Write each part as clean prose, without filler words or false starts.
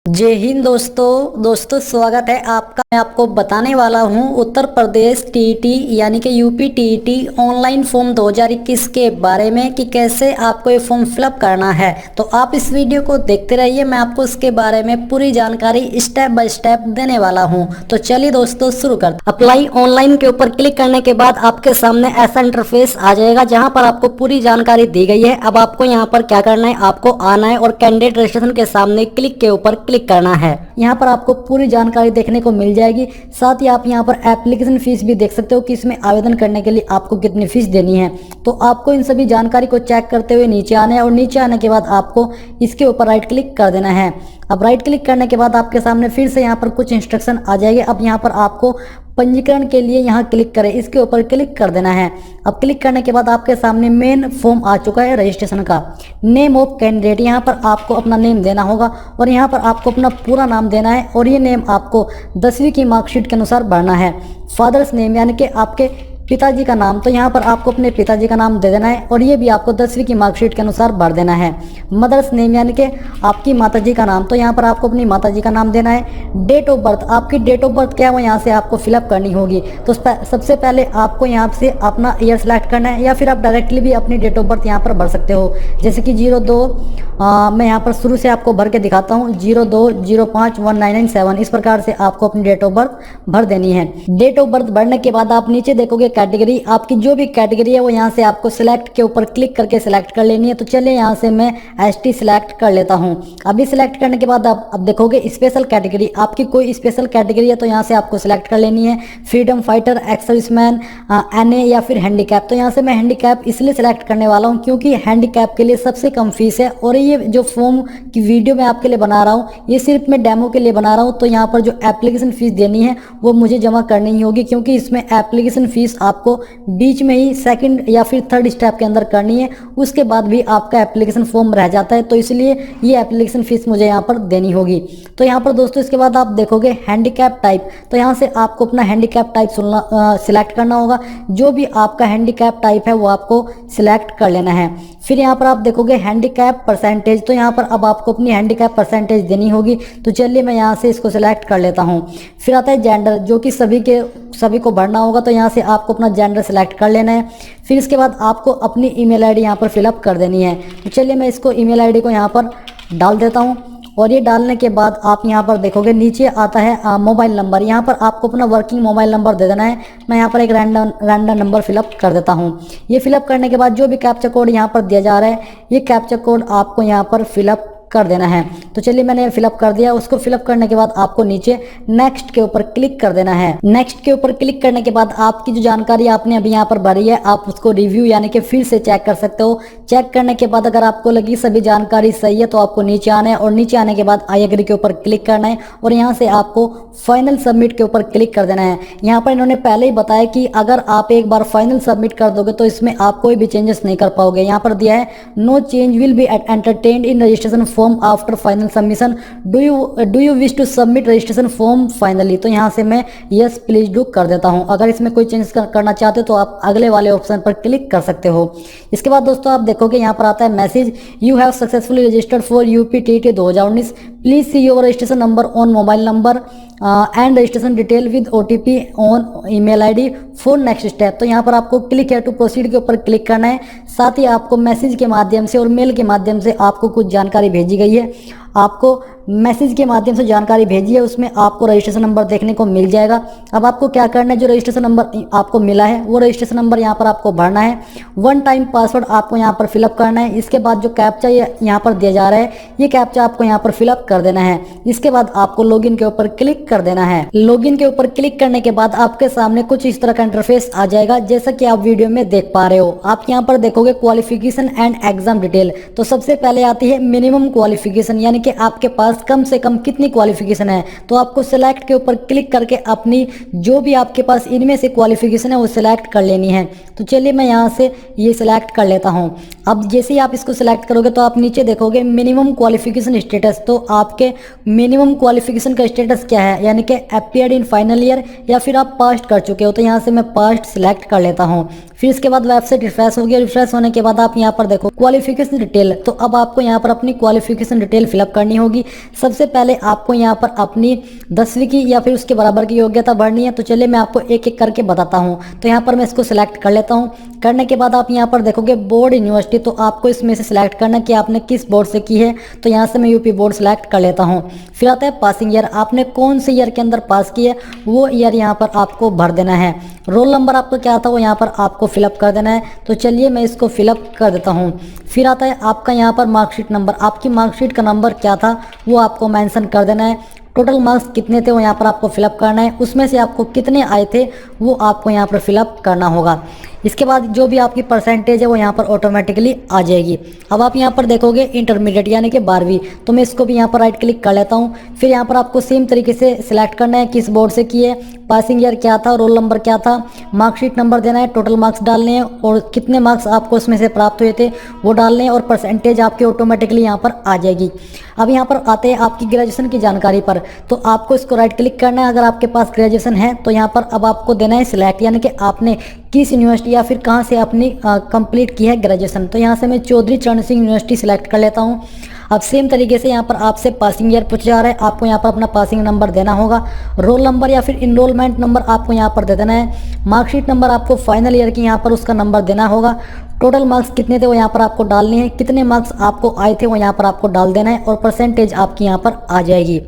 जय हिंद दोस्तों स्वागत है आपका। मैं आपको बताने वाला हूं उत्तर प्रदेश टीईटी यानी कि यूपी टीईटी ऑनलाइन फॉर्म 2021 के बारे में कि कैसे आपको ये फॉर्म फिलअप करना है। तो आप इस वीडियो को देखते रहिए, मैं आपको इसके बारे में पूरी जानकारी स्टेप बाय स्टेप देने वाला हूं। तो चलिए दोस्तों शुरू करते। अप्लाई ऑनलाइन के ऊपर क्लिक करने के बाद आपके सामने ऐसा इंटरफेस आ जाएगा जहाँ पर आपको पूरी जानकारी दी गई है। अब आपको यहाँ पर क्या करना है, आपको आना है और कैंडिडेट रजिस्ट्रेशन के सामने क्लिक के ऊपर क्लिक करना है। यहाँ पर आपको पूरी जानकारी देखने को मिल जाएगी। साथ ही आप यहाँ पर एप्लीकेशन फीस भी देख सकते हो कि इसमें आवेदन करने के लिए आपको कितनी फीस देनी है। तो आपको इन सभी जानकारी को चेक करते हुए नीचे आना है और नीचे आने के बाद आपको इसके ऊपर राइट क्लिक कर देना है। अब राइट क्लिक करने के बाद आपके सामने फिर से यहाँ पर कुछ इंस्ट्रक्शन आ जाएंगे। अब यहाँ पर आपको पंजीकरण के लिए यहाँ क्लिक करें, इसके ऊपर क्लिक कर देना है। अब क्लिक करने के बाद आपके सामने मेन फॉर्म आ चुका है रजिस्ट्रेशन का। नेम ऑफ कैंडिडेट, यहाँ पर आपको अपना नेम देना होगा और यहाँ पर आपको अपना पूरा नाम देना है और ये नेम आपको 10वीं की मार्कशीट के अनुसार भरना है। फादर्स नेम यानी कि आपके पिताजी का नाम, तो यहाँ पर आपको अपने पिताजी का नाम दे देना है और ये भी आपको 10वीं की मार्कशीट के अनुसार भर देना है। मदर्स नेम यानी कि आपकी माताजी का नाम, तो यहाँ पर आपको अपनी माताजी का नाम देना है। डेट ऑफ बर्थ, आपकी डेट ऑफ बर्थ क्या है वो यहाँ से आपको फिलअप करनी होगी। तो सबसे पहले आपको यहाँ से अपना ईयर सेलेक्ट करना है या फिर आप डायरेक्टली भी अपनी डेट ऑफ बर्थ यहाँ पर भर सकते हो। जैसे कि 02 मैं यहाँ पर शुरू से आपको भर के दिखाता हूँ, 02051997, इस प्रकार से आपको अपनी डेट ऑफ बर्थ भर देनी है। डेट ऑफ बर्थ भरने के बाद आप नीचे देखोगे कैटेगरी, आपकी जो भी कैटेगरी है वो यहाँ से आपको सिलेक्ट के ऊपर क्लिक करके सिलेक्ट कर लेनी है। तो चलिए यहाँ से मैं एसटी सिलेक्ट कर लेता हूँ। अभी सिलेक्ट करने के बाद आप अब देखोगे स्पेशल कैटेगरी, आपकी कोई स्पेशल कैटेगरी है तो यहाँ से आपको सिलेक्ट कर लेनी है। Freedom fighter, ex serviceman, NA या फिर हैंडीकैप, तो यहाँ से मैं हैंडीकैप इसलिए सिलेक्ट करने वाला हूँ क्योंकि हैंडीकैप के लिए सबसे कम फीस है। और ये जो फॉर्म की वीडियो मैं आपके लिए बना रहा हूँ ये सिर्फ मैं डेमो के लिए बना रहा हूँ। तो यहाँ पर जो एप्लीकेशन फीस देनी है वो मुझे जमा करनी ही होगी क्योंकि इसमें एप्लीकेशन फीस आपको बीच में ही सेकंड या फिर थर्ड स्टेप के अंदर करनी है, उसके बाद भी आपका एप्लीकेशन फॉर्म रह जाता है। तो इसलिए ये एप्लीकेशन फीस मुझे यहाँ पर देनी होगी। तो यहाँ पर दोस्तों इसके बाद आप देखोगे हैंडीकैप टाइप, तो यहाँ से आपको अपना हैंडीकैप टाइप सिलेक्ट करना होगा। जो भी आपका हैंडीकैप टाइप है वो आपको सिलेक्ट कर लेना है। फिर यहाँ पर आप देखोगे हैंडीकैप परसेंटेज, तो यहाँ पर अब आपको अपनी हैंडीकैप परसेंटेज देनी होगी। तो चलिए मैं यहाँ से इसको सिलेक्ट कर लेता हूँ। फिर आता है जेंडर, जो कि सभी को भरना होगा। तो यहाँ से आपको अपना जेंडर सिलेक्ट कर लेना है। फिर इसके बाद आपको अपनी ईमेल आईडी यहाँ पर फिलअप कर देनी है। तो चलिए मैं इसको ईमेल आईडी को यहाँ पर डाल देता हूँ और ये डालने के बाद आप यहाँ पर देखोगे नीचे आता है मोबाइल नंबर, यहाँ पर आपको अपना वर्किंग मोबाइल नंबर दे देना है। मैं यहाँ पर एक रैंडम नंबर फिलअप कर देता हूँ। ये फिलअप करने के बाद जो भी कैप्चा कोड यहाँ पर दिया जा रहा है ये कैप्चा कोड आपको यहाँ पर फिलअप कर देना है। तो चलिए मैंने फिलअप कर दिया। उसको फिलअप करने के बाद आपको नीचे नेक्स्ट के ऊपर क्लिक कर देना है। नेक्स्ट के ऊपर क्लिक करने के बाद आपकी जो जानकारी आपने अभी यहाँ पर भरी है आप उसको रिव्यू यानी कि फिर से चेक कर सकते हो। चेक करने के बाद अगर आपको लगी सभी जानकारी सही है तो आपको नीचे आना है और नीचे आने के बाद आई एग्री के ऊपर क्लिक करना है और यहाँ से आपको फाइनल सबमिट के ऊपर क्लिक कर देना है। यहाँ पर इन्होंने पहले ही बताया कि अगर आप एक बार फाइनल सबमिट कर दोगे तो इसमें आप कोई भी चेंजेस नहीं कर पाओगे। यहाँ पर दिया है no change will be entertained in registration form after final submission, do you wish to submit registration form finally. तो यहाँ से मैं यस प्लीज डू कर देता हूँ। अगर इसमें कोई चेंज करना चाहते हो तो आप अगले वाले ऑप्शन पर क्लिक कर सकते हो। इसके बाद दोस्तों आप देखोगे यहाँ पर आता है message, you have successfully registered for UP TET 2019, please see your registration number on mobile number and registration detail with OTP on email ID for next step. तो यहाँ पर आपको क्लिक है टू प्रोसीड के ऊपर क्लिक करना है। साथ ही आपको मैसेज के माध्यम से और मेल के माध्यम से आपको कुछ जानकारी भेजी गई है। आपको मैसेज के माध्यम से जानकारी भेजी है, उसमें आपको रजिस्ट्रेशन नंबर देखने को मिल जाएगा। अब आपको क्या करना है, जो रजिस्ट्रेशन नंबर आपको मिला है वो रजिस्ट्रेशन नंबर यहाँ पर आपको भरना है। वन टाइम पासवर्ड आपको यहाँ पर फिलअप करना है। इसके बाद जो कैप्चा यहाँ पर दिया जा रहा है ये कैप्चा आपको यहाँ पर फिलअप कर देना है। इसके बाद आपको लॉगिन के ऊपर क्लिक कर देना है। लॉगिन के ऊपर क्लिक करने के बाद आपके सामने कुछ इस तरह का इंटरफेस आ जाएगा जैसा कि आप वीडियो में देख पा रहे हो। आप यहाँ पर देखोगे क्वालिफिकेशन एंड एग्जाम डिटेल। तो सबसे पहले आती है मिनिमम क्वालिफिकेशन यानी कि आपके पास कम से कम कितनी क्वालिफिकेशन है। तो आपको सिलेक्ट के ऊपर क्लिक करके अपनी जो भी आपके पास इनमें से क्वालिफिकेशन है वो सिलेक्ट कर लेनी है। तो चलिए मैं यहाँ से ये सिलेक्ट कर लेता हूँ। अब जैसे ही आप इसको सिलेक्ट करोगे तो आप नीचे देखोगे मिनिमम क्वालिफिकेशन स्टेटस। तो आपके मिनिमम क्वालिफिकेशन का स्टेटस क्या है, यानी कि अपीयर्ड इन फाइनल ईयर या फिर आप पास्ट कर चुके हो। तो यहाँ से मैं पास्ट सिलेक्ट कर लेता हूँ। फिर इसके बाद वेबसाइट रिफ्रेश हो गया। रिफ्रेश होने के बाद आप यहाँ पर देखो क्वालिफिकेशन डिटेल। तो अब आपको यहाँ पर अपनी क्वालिफिकेशन डिटेल फिलअप करनी होगी। सबसे पहले आपको यहाँ पर अपनी 10वीं की या फिर उसके बराबर की योग्यता भरनी है। तो चलिए मैं आपको एक एक करके बताता हूँ। तो यहाँ पर मैं इसको सिलेक्ट कर लेता हूँ। करने के बाद आप यहाँ पर देखोगे बोर्ड यूनिवर्सिटी, तो आपको इसमें से सिलेक्ट करना कि आपने किस बोर्ड से की है। तो यहाँ से मैं यूपी बोर्ड सिलेक्ट कर लेता हूँ। फिर आता है पासिंग ईयर, आपने कौन से ईयर के अंदर पास की है वो ईयर यहाँ पर आपको भर देना है। रोल नंबर आपका क्या था वो यहाँ पर आपको फिलअप कर देना है। तो चलिए मैं इसको फिलअप कर देता हूँ। फिर आता है आपका यहाँ पर मार्कशीट नंबर, आपकी मार्कशीट का नंबर क्या था वो आपको मेंशन कर देना है। टोटल मार्क्स कितने थे वो यहाँ पर आपको फिलअप करना है। उसमें से आपको कितने आए थे वो आपको यहाँ पर फिलअप करना होगा। इसके बाद जो भी आपकी परसेंटेज है वो यहाँ पर ऑटोमेटिकली आ जाएगी। अब आप यहाँ पर देखोगे इंटरमीडिएट यानी कि 12वीं, तो मैं इसको भी यहाँ पर राइट क्लिक कर लेता हूँ। फिर यहाँ पर आपको सेम तरीके से सिलेक्ट करना है किस बोर्ड से की है, पासिंग ईयर क्या था, रोल नंबर क्या था, मार्कशीट नंबर देना है, टोटल मार्क्स डालने हैं और कितने मार्क्स आपको उसमें से प्राप्त हुए थे वो डालने हैं और परसेंटेज आपकी ऑटोमेटिकली यहाँ पर आ जाएगी। अब यहाँ पर आते हैं आपकी ग्रेजुएशन की जानकारी पर, तो आपको इसको राइट क्लिक करना है। अगर आपके पास ग्रेजुएशन है तो यहाँ पर अब आपको देना है सिलेक्ट, यानी कि आपने किस यूनिवर्सिटी या फिर कहाँ से अपनी कंप्लीट की है ग्रेजुएशन। तो यहाँ से मैं चौधरी चरण सिंह यूनिवर्सिटी सिलेक्ट कर लेता हूँ। अब सेम तरीके से यहाँ पर आपसे पासिंग ईयर पूछा जा रहा है, आपको यहाँ पर अपना पासिंग नंबर देना होगा। रोल नंबर या फिर इनरोलमेंट नंबर आपको यहाँ पर दे देना है। मार्कशीट नंबर आपको फाइनल ईयर की यहाँ पर उसका नंबर देना होगा। टोटल मार्क्स कितने थे वो यहाँ पर आपको डालने हैं, कितने मार्क्स आपको आए थे वो यहाँ पर आपको डाल देना है और परसेंटेज आपकी यहाँ पर आ जाएगी।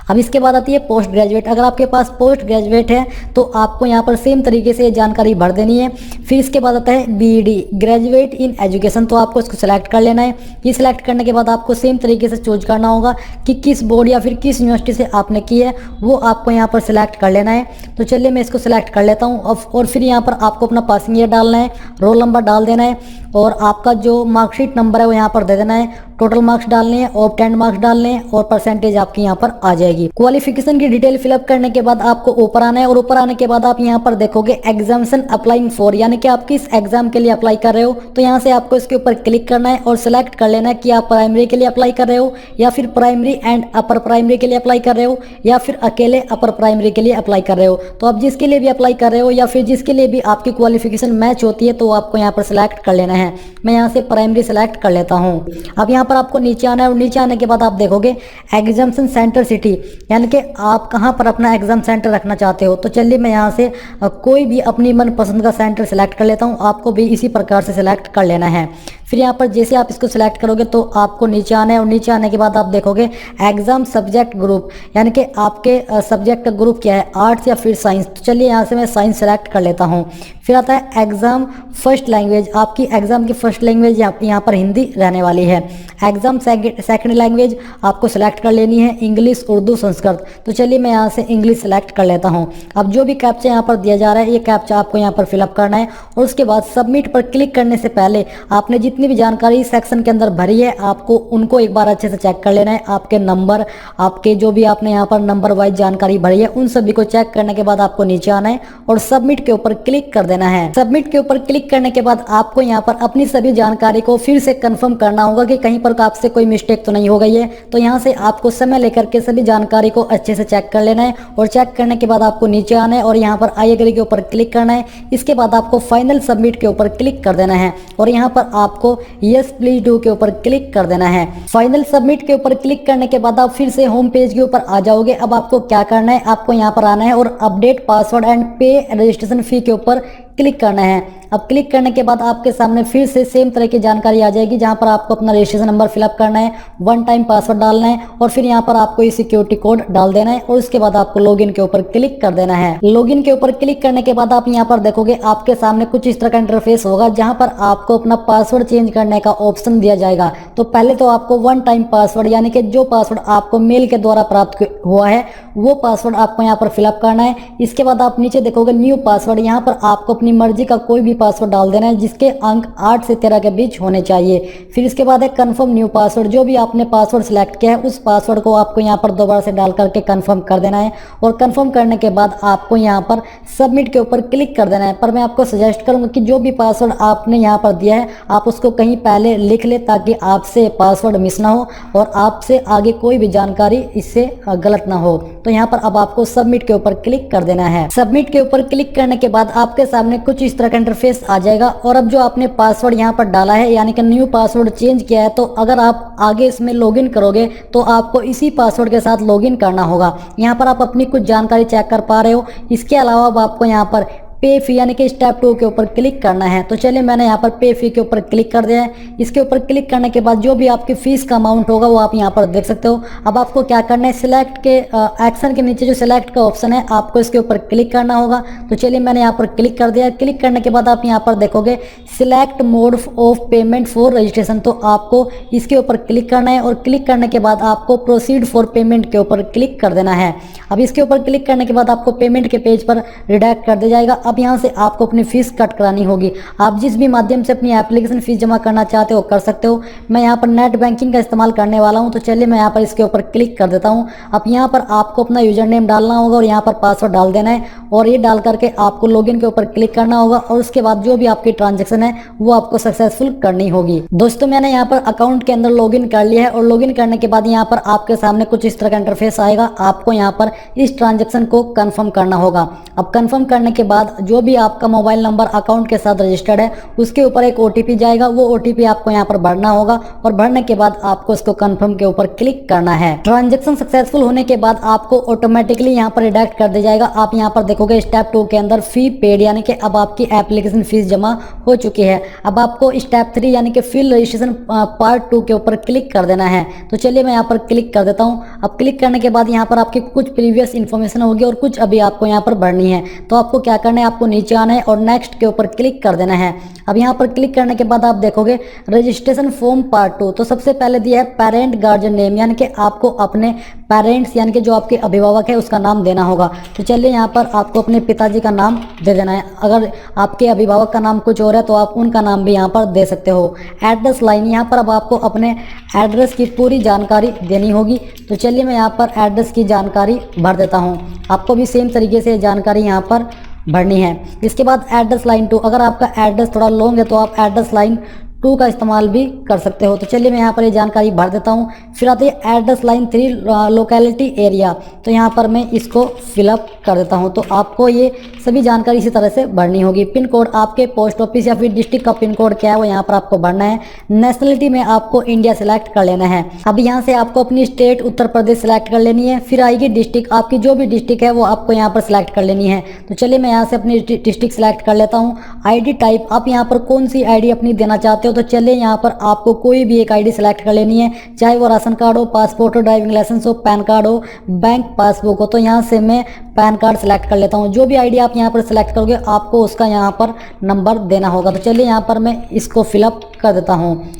अब इसके बाद आती है पोस्ट ग्रेजुएट। अगर आपके पास पोस्ट ग्रेजुएट है तो आपको यहाँ पर सेम तरीके से जानकारी भर देनी है। फिर इसके बाद आता है बीईडी, ग्रेजुएट इन एजुकेशन, तो आपको इसको सिलेक्ट कर लेना है। ये सिलेक्ट करने के बाद आपको सेम तरीके से चूज करना होगा कि किस बोर्ड या फिर किस यूनिवर्सिटी से आपने की है वो आपको यहाँ पर सिलेक्ट कर लेना है। तो चलिए मैं इसको सिलेक्ट कर लेता हूँ। और फिर यहाँ पर आपको अपना पासिंग ईयर डालना है, रोल नंबर डाल देना है और आपका जो मार्कशीट नंबर है वो यहाँ पर दे देना है। टोटल मार्क्स डालने हैं, ऑब्टेंड मार्क्स डालने हैं और परसेंटेज आपकी यहाँ पर आ जाएगी। क्वालिफिकेशन की डिटेल फिलअप करने के बाद आपको ऊपर आना है और ऊपर आने के बाद आप यहाँ पर देखोगे एग्जामिनेशन अप्लाइंग फॉर, यानी कि आप किस एग्जाम के लिए अप्लाई कर रहे हो। तो यहाँ से आपको इसके ऊपर क्लिक करना है और सिलेक्ट कर लेना है कि आप प्राइमरी के लिए अप्लाई कर रहे हो या फिर प्राइमरी एंड अपर प्राइमरी के लिए अप्लाई कर रहे हो या फिर अकेले अपर प्राइमरी के लिए अप्लाई कर रहे हो। तो आप जिसके लिए भी अप्लाई कर रहे हो या फिर जिसके लिए भी आपकी क्वालिफिकेशन मैच होती है तो आपको यहाँ पर सिलेक्ट कर लेना है। मैं यहाँ से प्राइमरी सिलेक्ट कर लेता हूँ। अब यहाँ पर आपको नीचे आना है और नीचे आने के बाद आप देखोगे एग्जामिनेशन सेंटर सिटी, यानी कि आप कहाँ पर अपना एग्जाम सेंटर रखना चाहते हो। तो चलिए मैं यहाँ से कोई भी अपनी मनपसंद का सेंटर सिलेक्ट कर लेता हूँ। आपको भी इसी प्रकार से सिलेक्ट कर लेना है। फिर यहाँ पर जैसे आप इसको सिलेक्ट करोगे तो आपको नीचे आना है और नीचे आने के बाद आप देखोगे एग्जाम सब्जेक्ट ग्रुप, यानी कि आपके सब्जेक्ट का ग्रुप क्या है, आर्ट्स या फिर साइंस। तो चलिए यहाँ से मैं साइंस सेलेक्ट कर लेता हूँ। फिर आता है एग्जाम फर्स्ट लैंग्वेज, आपकी एग्जाम की फर्स्ट लैंग्वेज यहाँ पर हिंदी रहने वाली है। एग्जाम सेकंड लैंग्वेज आपको सिलेक्ट कर लेनी है, इंग्लिश, उर्दू, संस्कृत। तो चलिए मैं यहाँ से इंग्लिश सेलेक्ट कर लेता हूँ। अब जो भी कैप्चा यहाँ पर दिया जा रहा है ये कैप्चा आपको यहाँ पर फिलअप करना है और उसके बाद सबमिट पर क्लिक करने से पहले आपने जितनी भी जानकारी सेक्शन के अंदर भरी है आपको उनको एक बार अच्छे से चेक कर लेना है। आपके नंबर, आपके जो भी आपने यहाँ पर नंबर वाइज जानकारी भरी है उन सभी को चेक करने के बाद आपको नीचे आना है और सबमिट के ऊपर क्लिक कर देना है। सबमिट के ऊपर क्लिक करने के बाद आपको यहाँ पर अपनी सभी जानकारी को फिर से कंफर्म करना होगा कि कहीं पर आपसे कोई मिस्टेक तो नहीं हो गई है। तो यहाँ से आपको समय लेकर के सभी जानकारी को अच्छे से चेक कर लेना है और चेक करने के बाद आपको नीचे आना है और यहाँ पर आई एग्री के ऊपर क्लिक करना है। इसके बाद आपको फाइनल सबमिट के ऊपर क्लिक कर देना है और यहाँ पर आपको यस प्लीज डू के ऊपर क्लिक कर देना है। फाइनल सबमिट के ऊपर क्लिक करने के बाद आप फिर से होम पेज के ऊपर आ जाओगे। अब आपको क्या करना है, आपको यहाँ पर आना है और अपडेट पासवर्ड एंड पे रजिस्ट्रेशन फी के ऊपर क्लिक करना है। अब क्लिक करने के बाद आपके सामने फिर से सेम तरह की जानकारी आ जाएगी जहां पर आपको अपना रजिस्ट्रेशन नंबर फिलअप करना है, वन टाइम पासवर्ड डालना है और फिर यहां पर आपको ये सिक्योरिटी कोड डाल देना है और उसके बाद आपको लॉगिन के ऊपर क्लिक कर देना है। लॉगिन के ऊपर क्लिक करने के बाद आप यहां पर देखोगे आपके सामने कुछ इस तरह का इंटरफेस होगा जहां पर आपको अपना पासवर्ड चेंज करने का ऑप्शन दिया जाएगा। तो पहले तो आपको वन टाइम पासवर्ड यानी कि जो पासवर्ड आपको मेल के द्वारा प्राप्त हुआ है वो पासवर्ड आपको यहाँ पर फिलअप करना है। इसके बाद आप नीचे देखोगे न्यू पासवर्ड, यहाँ पर आपको अपनी मर्जी का कोई भी पासवर्ड डाल देना है जिसके अंक 8 से 13 के बीच होने चाहिए। फिर इसके बाद है कंफर्म न्यू पासवर्ड, जो भी आपने पासवर्ड सिलेक्ट किया है उस पासवर्ड को आपको यहाँ पर दोबारा से डाल करके कंफर्म कर देना है और कंफर्म करने के बाद आपको यहाँ पर सबमिट के ऊपर क्लिक कर देना है। पर मैं आपको सजेस्ट करूंगा कि जो भी पासवर्ड आपने यहाँ पर दिया है आप उस उसको कहीं पहले लिख ले ताकि आपसे पासवर्ड मिस ना हो और आपसे आगे कोई भी जानकारी इससे गलत ना हो। तो यहाँ पर अब आपको सबमिट के ऊपर क्लिक कर देना है। सबमिट के ऊपर क्लिक करने के बाद आपके सामने कुछ इस तरह का इंटरफेस आ जाएगा और अब जो आपने पासवर्ड यहाँ पर डाला है यानी कि न्यू पासवर्ड चेंज किया है, तो अगर आप आगे इसमें लॉगिन करोगे तो आपको इसी पासवर्ड के साथ लॉगिन करना होगा। यहाँ पर आप अपनी कुछ जानकारी चेक कर पा रहे हो। इसके अलावा अब आपको यहाँ पर पे फी यानी कि स्टेप 2 के ऊपर क्लिक करना है। तो चलिए मैंने यहाँ पर पे फी के ऊपर क्लिक कर दिया है। इसके ऊपर क्लिक करने के बाद जो भी आपकी फीस का अमाउंट होगा वो आप यहाँ पर देख सकते हो। अब आपको क्या करना है, सिलेक्ट के एक्शन के नीचे जो सिलेक्ट का ऑप्शन है आपको इसके ऊपर क्लिक करना होगा। तो चलिए मैंने यहाँ पर क्लिक कर दिया। क्लिक करने के बाद आप यहाँ पर देखोगे select mode of payment for registration, तो आपको इसके ऊपर क्लिक करना है और क्लिक करने के बाद आपको प्रोसीड फॉर पेमेंट के ऊपर क्लिक कर देना है। अब इसके ऊपर क्लिक करने के बाद आपको पेमेंट के पेज पर रिडायरेक्ट कर दिया जाएगा। अब यहाँ से आपको अपनी फीस कट करानी होगी। आप जिस भी माध्यम से अपनी एप्लीकेशन फीस जमा करना चाहते हो कर सकते हो। मैं यहाँ पर नेट बैंकिंग का इस्तेमाल करने वाला हूँ, तो चलिए मैं यहाँ पर इसके ऊपर क्लिक कर देता हूँ। अब यहाँ पर आपको अपना यूजर नेम डालना होगा और यहाँ पर पासवर्ड डाल देना है और ये डाल करके आपको लॉगिन के ऊपर क्लिक करना होगा और उसके बाद जो भी आपकी ट्रांजेक्शन है वो आपको सक्सेसफुल करनी होगी। दोस्तों मैंने यहाँ पर अकाउंट के अंदर लॉगिन कर लिया है और लॉगिन करने के बाद यहाँ पर आपके सामने कुछ इस तरह का इंटरफेस आएगा। आपको यहाँ पर इस ट्रांजेक्शन को कंफर्म करना होगा। अब कंफर्म करने के बाद जो भी आपका मोबाइल नंबर अकाउंट के साथ रजिस्टर्ड है उसके ऊपर एक ओटीपी जाएगा। वो ओटीपी आपको यहाँ पर भरना होगा और भरने के बाद आपको इसको कंफर्म के ऊपर क्लिक करना है। ट्रांजैक्शन सक्सेसफुल होने के बाद आपको ऑटोमेटिकली यहाँ पर रिडायरेक्ट कर दिया जाएगा। आप यहाँ पर देखोगे स्टेप 2 के अंदर फी पेड यानी कि अब आपकी एप्लीकेशन फीस जमा हो चुकी है। अब आपको स्टेप 3 यानी कि फिल रजिस्ट्रेशन पार्ट 2 के ऊपर क्लिक कर देना है। तो चलिए मैं यहाँ पर क्लिक कर देता हूँ। अब क्लिक करने के बाद यहाँ पर आपकी कुछ प्रीवियस इन्फॉर्मेशन होगी और कुछ अभी आपको यहाँ पर भरनी है। तो आपको क्या करना है, आपको नीचे आना है और नेक्स्ट के ऊपर क्लिक कर देना है। अब यहाँ पर क्लिक करने के बाद आप देखोगे रजिस्ट्रेशन फॉर्म पार्ट 2। तो सबसे पहले दिया है पेरेंट गार्जियन नेम यानी कि आपको अपने पेरेंट्स यानी कि जो आपके अभिभावक है उसका नाम देना होगा। तो चलिए यहाँ पर आपको अपने पिताजी का नाम दे देना है। अगर आपके अभिभावक का नाम कुछ और है तो आप उनका नाम भी यहाँ पर दे सकते हो। एड्रेस लाइन, यहाँ पर अब आपको अपने एड्रेस की पूरी जानकारी देनी होगी। तो चलिए मैं यहाँ पर एड्रेस की जानकारी भर देता हूँ। आपको भी सेम तरीके से जानकारी यहाँ पर भरनी है। इसके बाद एड्रेस लाइन 2, अगर आपका एड्रेस थोड़ा लॉन्ग है तो आप एड्रेस लाइन 2 का इस्तेमाल भी कर सकते हो। तो चलिए मैं यहाँ पर ये जानकारी भर देता हूँ। फिर आती है एड्रेस लाइन 3 लोकेलिटी एरिया, तो यहाँ पर मैं इसको फिलअप कर देता हूँ। तो आपको ये सभी जानकारी इसी तरह से भरनी होगी। पिन कोड, आपके पोस्ट ऑफिस या फिर डिस्ट्रिक्ट का पिन कोड क्या है वो यहाँ पर आपको भरना है। नेशनलिटी में आपको इंडिया सेलेक्ट कर लेना है। अब यहाँ से आपको अपनी स्टेट उत्तर प्रदेश सेलेक्ट कर लेनी है। फिर आएगी डिस्ट्रिक्ट, आपकी जो भी डिस्ट्रिक्ट है वो आपको यहाँ पर सेलेक्ट कर लेनी है। तो चलिए मैं यहाँ से अपनी डिस्ट्रिक्ट सेलेक्ट कर लेता हूँ। आईडी टाइप, आप यहाँ पर कौन सी आईडी अपनी देना चाहते हो। तो चलिए यहाँ पर आपको कोई भी एक आईडी सेलेक्ट कर लेनी है, चाहे वो राशन कार्ड हो, पासपोर्ट हो, ड्राइविंग लाइसेंस हो, पैन कार्ड हो, बैंक पासबुक हो। तो यहाँ से मैं पैन कार्ड सेलेक्ट कर लेता हूँ। जो भी आईडी आप यहाँ पर सेलेक्ट करोगे आपको उसका यहाँ पर नंबर देना होगा। तो चलिए यहाँ पर मैं इसको फिलअप कर देता हूँ।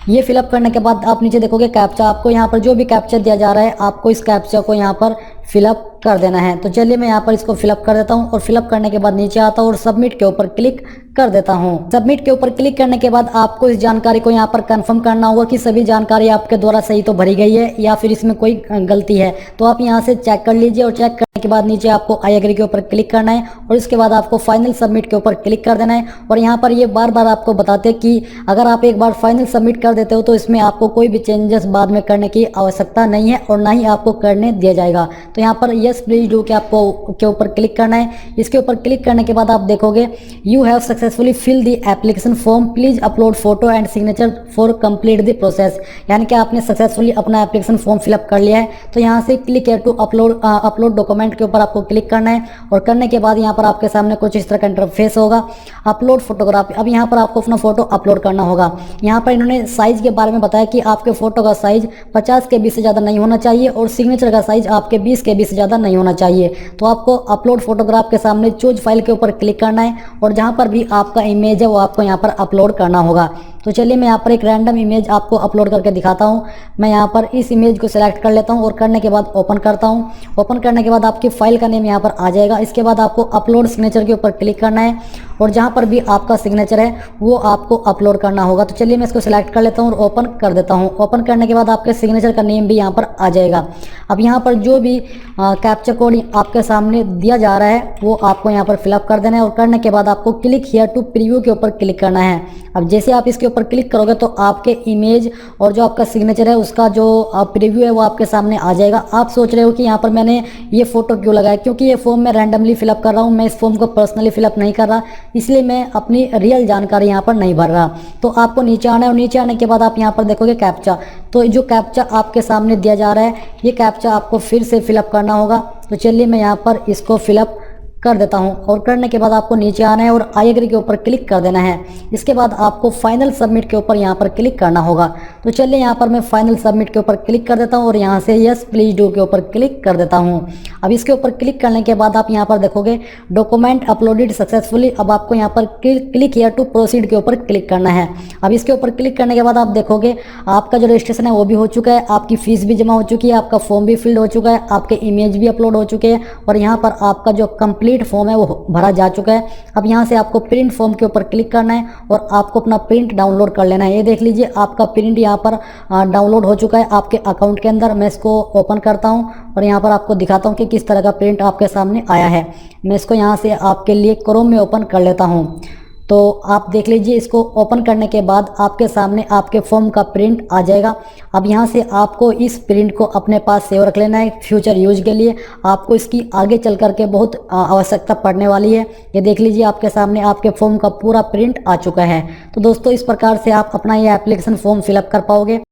ये फिलअप करने के बाद आप नीचे देखोगे कैप्चा, आपको यहाँ पर जो भी कैप्चा दिया जा रहा है आपको इस कैप्चा को यहाँ पर फिलअप कर देना है। तो चलिए मैं यहाँ पर इसको फिलअप कर देता हूँ और फिलअप करने के बाद नीचे आता हूँ और सबमिट के ऊपर क्लिक कर देता हूँ। सबमिट के ऊपर क्लिक करने के बाद आपको इस जानकारी को यहाँ पर कंफर्म करना होगा कि सभी जानकारी आपके द्वारा सही तो भरी गई है या फिर इसमें कोई गलती है। तो आप यहाँ से चेक कर लीजिए और चेक करने के बाद नीचे आपको आई एग्री के ऊपर क्लिक करना है और इसके बाद आपको फाइनल सबमिट के ऊपर क्लिक कर देना है। और यहाँ पर ये बार बार आपको बताते हैं कि अगर आप एक बार फाइनल सबमिट कर देते हो तो इसमें आपको कोई भी चेंजेस बाद में करने की आवश्यकता नहीं है और ना ही आपको करने दिया जाएगा। तो यहाँ पर यस प्लीज डू के आपको के ऊपर क्लिक करना है। इसके ऊपर क्लिक करने के बाद आप देखोगे you have successfully fill the application form, please upload photo and signature for complete the process, यानी कि आपने सक्सेसफुली अपना एप्लीकेशन फॉर्म फिलअप कर लिया है। तो यहाँ से क्लिक है टू अपलोड डॉक्यूमेंट के ऊपर आपको क्लिक करना है और करने के बाद यहाँ पर आपके सामने कुछ इस तरह का इंटरफेस होगा। अपलोड फोटोग्राफी, अब यहाँ पर आपको अपना फोटो अपलोड करना होगा। यहाँ पर इन्होंने साइज के बारे में बताया कि आपके फोटो का साइज 50 KB से ज़्यादा नहीं होना चाहिए और सिग्नेचर का साइज आपके 20 KB से ज़्यादा नहीं होना चाहिए। तो आपको अपलोड फोटोग्राफ के सामने चूज फाइल के ऊपर क्लिक करना है और जहाँ पर भी आपका इमेज है वो आपको यहाँ पर अपलोड करना होगा। तो चलिए मैं यहाँ पर एक रैंडम इमेज आपको अपलोड करके दिखाता हूँ। मैं यहाँ पर इस इमेज को सिलेक्ट कर लेता हूँ और करने के बाद ओपन करता हूँ। ओपन करने के बाद आपकी फाइल का नेम यहाँ पर आ जाएगा। इसके बाद आपको अपलोड सिग्नेचर के ऊपर क्लिक करना है और जहाँ पर भी आपका सिग्नेचर है वो आपको अपलोड करना होगा। तो चलिए मैं इसको सिलेक्ट कर लेता हूँ और ओपन कर देता हूँ। ओपन करने के बाद आपके सिग्नेचर का नेम भी यहाँ पर आ जाएगा। अब यहाँ पर जो भी कैप्चा कोड आपके सामने दिया जा रहा है वो आपको यहाँ पर फिलअप कर देना है और करने के बाद आपको क्लिक हियर टू प्रीव्यू के ऊपर क्लिक करना है। अब जैसे आप इसके ऊपर क्लिक करोगे तो आपके इमेज और जो आपका सिग्नेचर है उसका जो प्रीव्यू है वो आपके सामने आ जाएगा। आप सोच रहे हो कि यहाँ पर मैंने ये फोटो क्यों लगाया, क्योंकि ये फॉर्म मैं रैंडमली फिलअप कर रहा हूँ, मैं इस फॉर्म को पर्सनली फिलअप नहीं कर रहा, इसलिए मैं अपनी रियल जानकारी यहाँ पर नहीं भर रहा। तो आपको नीचे आना है और नीचे आने के बाद आप यहाँ पर देखोगे कैप्चा। तो जो कैप्चा आपके सामने दिया जा रहा है ये कैप्चा आपको फिर से फिलअप करना होगा। तो चलिए मैं यहाँ पर इसको फिलअप कर देता हूं और करने के बाद आपको नीचे आना है और आई एग्री के ऊपर क्लिक कर देना है। इसके बाद आपको फाइनल सबमिट के ऊपर यहाँ पर क्लिक करना होगा। तो चलिए यहाँ पर मैं फाइनल सबमिट के ऊपर क्लिक कर देता हूँ और यहाँ से यस प्लीज डू के ऊपर क्लिक कर देता हूँ। अब इसके ऊपर क्लिक करने के बाद आप यहाँ पर देखोगे डॉक्यूमेंट अपलोडेड सक्सेसफुली। अब आपको यहाँ पर क्लिक हियर टू प्रोसीड के ऊपर क्लिक करना है। अब इसके ऊपर क्लिक करने के बाद आप देखोगे आपका जो रजिस्ट्रेशन है वो भी हो चुका है, आपकी फीस भी जमा हो चुकी है, आपका फॉर्म भी फिल्ड हो चुका है, आपके इमेज भी अपलोड हो चुके हैं और यहाँ पर आपका जो कंप्लीट फॉर्म है वो भरा जा चुका है। अब यहाँ से आपको प्रिंट फॉर्म के ऊपर क्लिक करना है और आपको अपना प्रिंट डाउनलोड कर लेना है। ये देख लीजिए आपका प्रिंट यहाँ पर डाउनलोड हो चुका है आपके अकाउंट के अंदर। मैं इसको ओपन करता हूँ और यहाँ पर आपको दिखाता हूँ कि किस तरह का प्रिंट आपके सामने आया है। मैं इसको यहाँ से आपके लिए क्रोम में ओपन कर लेता हूँ। तो आप देख लीजिए इसको ओपन करने के बाद आपके सामने आपके फॉर्म का प्रिंट आ जाएगा। अब यहाँ से आपको इस प्रिंट को अपने पास सेव रख लेना है फ्यूचर यूज के लिए। आपको इसकी आगे चल करके बहुत आवश्यकता पड़ने वाली है। ये देख लीजिए आपके सामने आपके फॉर्म का पूरा प्रिंट आ चुका है। तो दोस्तों इस प्रकार से आप अपना ये एप्लीकेशन फॉर्म फिलअप कर पाओगे।